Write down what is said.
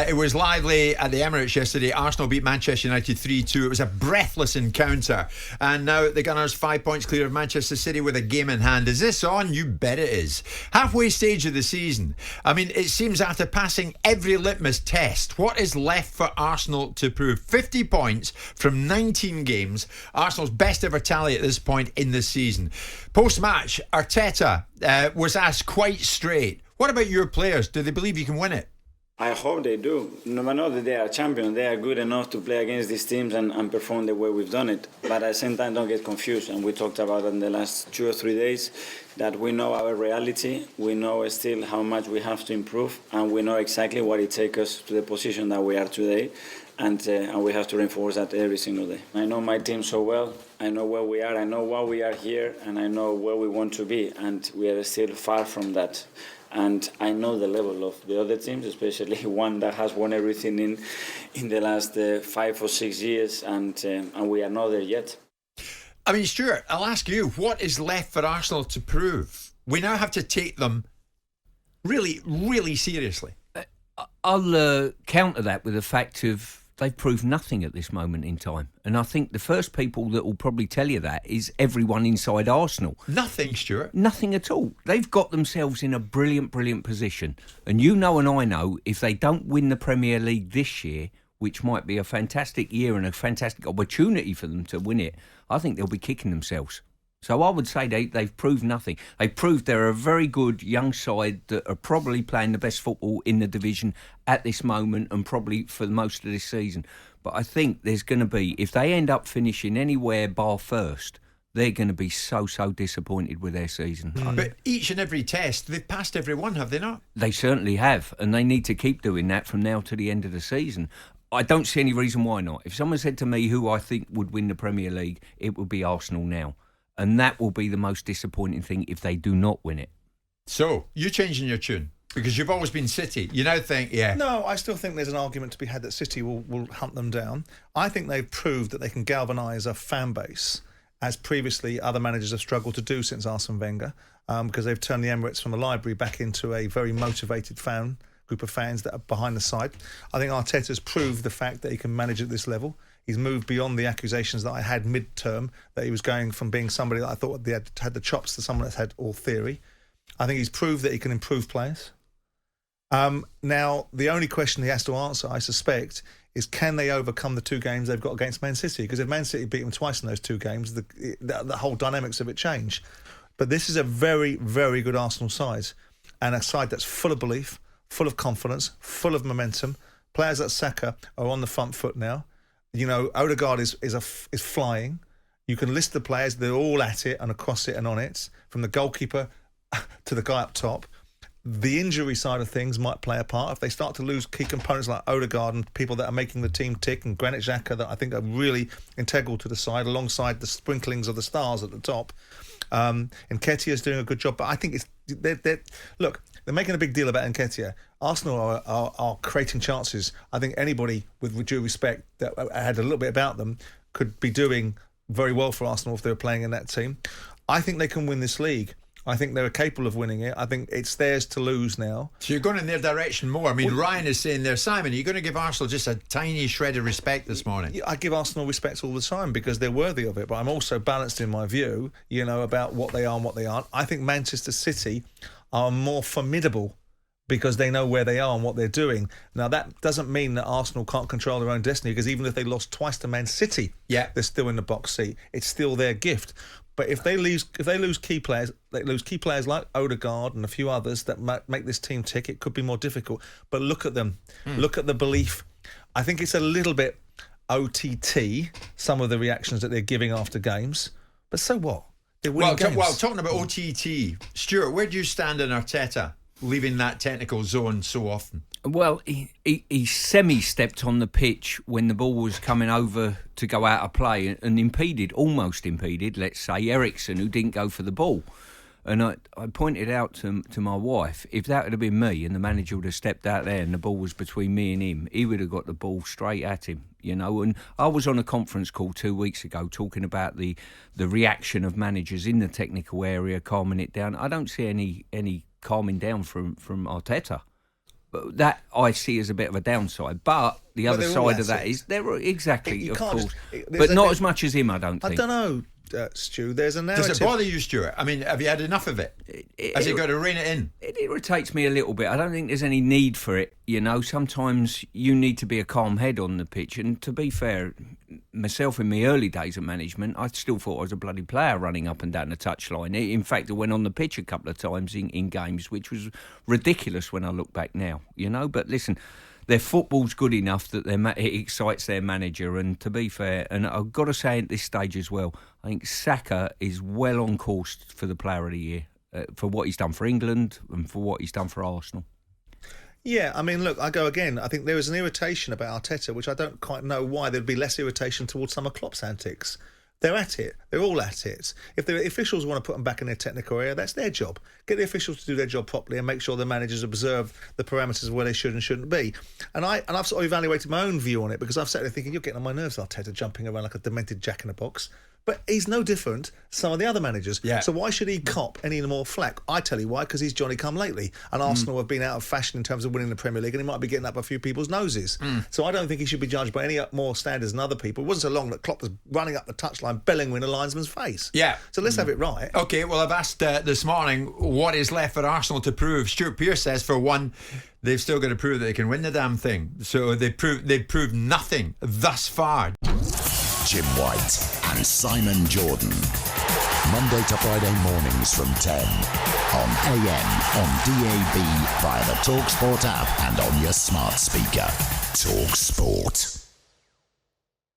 It was lively at the Emirates yesterday. Arsenal beat Manchester United 3-2. It was a breathless encounter. And now the Gunners 5 points clear of Manchester City with a game in hand. Is this on? You bet it is. Halfway stage of the season. I mean, it seems after passing every litmus test, what is left for Arsenal to prove? 50 points from 19 games. Arsenal's best ever tally at this point in the season. Post-match, Arteta was asked quite straight, what about your players? Do they believe you can win it? I hope they do. No matter that they are champions, they are good enough to play against these teams and perform the way we've done it. But at the same time, don't get confused. And we talked about in the last 2 or 3 days that we know our reality, we know still how much we have to improve, and we know exactly what it takes us to the position that we are today. And we have to reinforce that every single day. I know my team so well. I know where we are. I know why we are here, and I know where we want to be. And we are still far from that. And I know the level of the other teams, especially one that has won everything in the last 5 or 6 years, and we are not there yet. I mean, Stuart, I'll ask you, what is left for Arsenal to prove? We now have to take them really, really seriously. I'll counter that with the fact of they've proved nothing at this moment in time. And I think the first people that will probably tell you that is everyone inside Arsenal. Nothing, Stuart. Nothing at all. They've got themselves in a brilliant, brilliant position. And you know and I know, if they don't win the Premier League this year, which might be a fantastic year and a fantastic opportunity for them to win it, I think they'll be kicking themselves. So I would say they've proved nothing. They've proved they're a very good young side that are probably playing the best football in the division at this moment and probably for most of this season. But I think there's going to be, if they end up finishing anywhere bar first, they're going to be so disappointed with their season. But each and every test, they've passed every one, have they not? They certainly have, and they need to keep doing that from now to the end of the season. I don't see any reason why not. If someone said to me who I think would win the Premier League, it would be Arsenal now. And that will be the most disappointing thing if they do not win it. So, you're changing your tune because you've always been City. You now think, yeah. No, I still think there's an argument to be had that City will hunt them down. I think they've proved that they can galvanise a fan base, as previously other managers have struggled to do since Arsene Wenger, because they've turned the Emirates from a library back into a very motivated group of fans that are behind the side. I think Arteta's proved the fact that he can manage at this level. He's moved beyond the accusations that I had mid-term, that he was going from being somebody that I thought had the chops to someone that's had all theory. I think he's proved that he can improve players. Now, the only question he has to answer, I suspect, is can they overcome the 2 games they've got against Man City? Because if Man City beat them twice in those 2 games, the whole dynamics of it change. But this is a very, very good Arsenal side, and a side that's full of belief, full of confidence, full of momentum. Players like Saka are on the front foot now. You know, Odegaard is flying. You can list the players; they're all at it and across it and on it, from the goalkeeper to the guy up top. The injury side of things might play a part. If they start to lose key components like Odegaard and people that are making the team tick, and Granit Xhaka that I think are really integral to the side, alongside the sprinklings of the stars at the top. And Nketiah's doing a good job, but I think they're making a big deal about Nketiah. Arsenal are creating chances. I think anybody with due respect that had a little bit about them could be doing very well for Arsenal if they were playing in that team. I think they can win this league. I think they're capable of winning it. I think it's theirs to lose now. So you're going in their direction more. I mean, Ryan is saying there, Simon, are you going to give Arsenal just a tiny shred of respect this morning? I give Arsenal respect all the time because they're worthy of it, but I'm also balanced in my view, about what they are and what they aren't. I think Manchester City are more formidable because they know where they are and what they're doing. Now, that doesn't mean that Arsenal can't control their own destiny, because even if they lost twice to Man City, they're still in the box seat. It's still their gift. But if they lose key players, like Odegaard and a few others that make this team tick, it could be more difficult. But look at them. Look at the belief. I think it's a little bit OTT, some of the reactions that they're giving after games. But so what? They're winning games. Well, talking about OTT, Stuart, where do you stand on Arteta leaving that technical zone so often? Well, he semi-stepped on the pitch when the ball was coming over to go out of play and almost impeded, let's say, Eriksen, who didn't go for the ball. And I pointed out to my wife, if that would have been me and the manager would have stepped out there and the ball was between me and him, he would have got the ball straight at him, And I was on a conference call 2 weeks ago talking about the reaction of managers in the technical area, calming it down. I don't see any calming down from Arteta. that I see as a bit of a downside. But the other side of that is they're exactly, of course, but not as much as him. I don't think. I don't know. Stu, there's a narrative. Does it bother you, Stuart? I mean, have you had enough of it? Has it got to rein it in? It irritates me a little bit. I don't think there's any need for it. Sometimes you need to be a calm head on the pitch. And to be fair, myself in my early days of management, I still thought I was a bloody player running up and down the touchline. In fact, I went on the pitch a couple of times in games, which was ridiculous when I look back now. But listen, their football's good enough that it excites their manager. And to be fair, and I've got to say at this stage as well, I think Saka is well on course for the Player of the Year for what he's done for England and for what he's done for Arsenal. Yeah, I mean, look, I go again. I think there is an irritation about Arteta, which I don't quite know why. There'd be less irritation towards some of Klopp's antics. They're at it. They're all at it. If the officials want to put them back in their technical area, that's their job. Get the officials to do their job properly and make sure the managers observe the parameters of where they should and shouldn't be. And I've sort of evaluated my own view on it, because I've sat there thinking, you're getting on my nerves, Arteta, jumping around like a demented jack in a box. But he's no different to some of the other managers. Yeah. So why should he cop any more flack? I tell you why, because he's Johnny come lately. And Arsenal have been out of fashion in terms of winning the Premier League, and he might be getting up a few people's noses. So I don't think he should be judged by any more standards than other people. It wasn't so long that Klopp was running up the touchline, bellowing in a linesman's face. Yeah. So let's have it right. OK, well, I've asked this morning what is left for Arsenal to prove. Stuart Pearce says, for one, they've still got to prove that they can win the damn thing. So they've proved nothing thus far. Jim White and Simon Jordan. Monday to Friday mornings from 10 on AM, on DAB, via the talkSPORT app and on your smart speaker. talkSPORT.